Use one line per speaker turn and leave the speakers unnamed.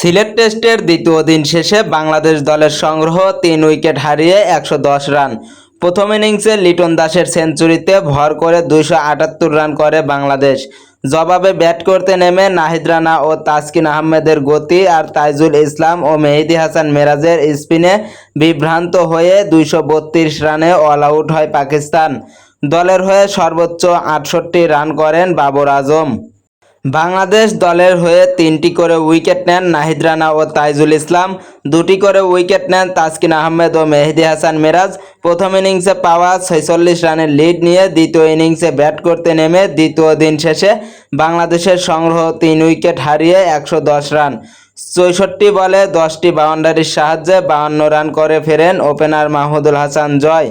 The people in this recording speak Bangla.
সিলেট টেস্টের দ্বিতীয় দিন শেষে বাংলাদেশ দলের সংগ্রহ ৩ উইকেট হারিয়ে ১১০ রান। প্রথম ইনিংসে লিটন দাসের সেঞ্চুরিতে ভর করে ২৭৮ রান করে বাংলাদেশ। জবাবে ব্যাট করতে নেমে নাহিদ রানা ও তাসকিন আহমেদের গতি আর তাইজুল ইসলাম ও মেহেদী হাসান মিরাজের স্পিনে বিভ্রান্ত হয়ে ২৩২ রানে অল আউট হয় পাকিস্তান। দলের হয়ে সর্বোচ্চ ৬৮ রান করেন বাবর আজম। বাংলাদেশ দলের হয়ে ৩টি করে উইকেট নেন নাহিদ রানা ও তাইজুল ইসলাম, ২টি করে উইকেট নেন তাসকিন আহমেদ ও মেহেদী হাসান মিরাজ। প্রথম ইনিংসে পাওয়া ৪৬ রানের লিড নিয়ে দ্বিতীয় ইনিংসে ব্যাট করতে নেমে দ্বিতীয় দিন শেষে বাংলাদেশের সংগ্রহ ৩ উইকেট হারিয়ে ১১০ রান। ৬৪ বলে ১০টি বাউন্ডারির সাহায্যে ৫২ রান করে ফেরেন ওপেনার মাহমুদুল হাসান জয়।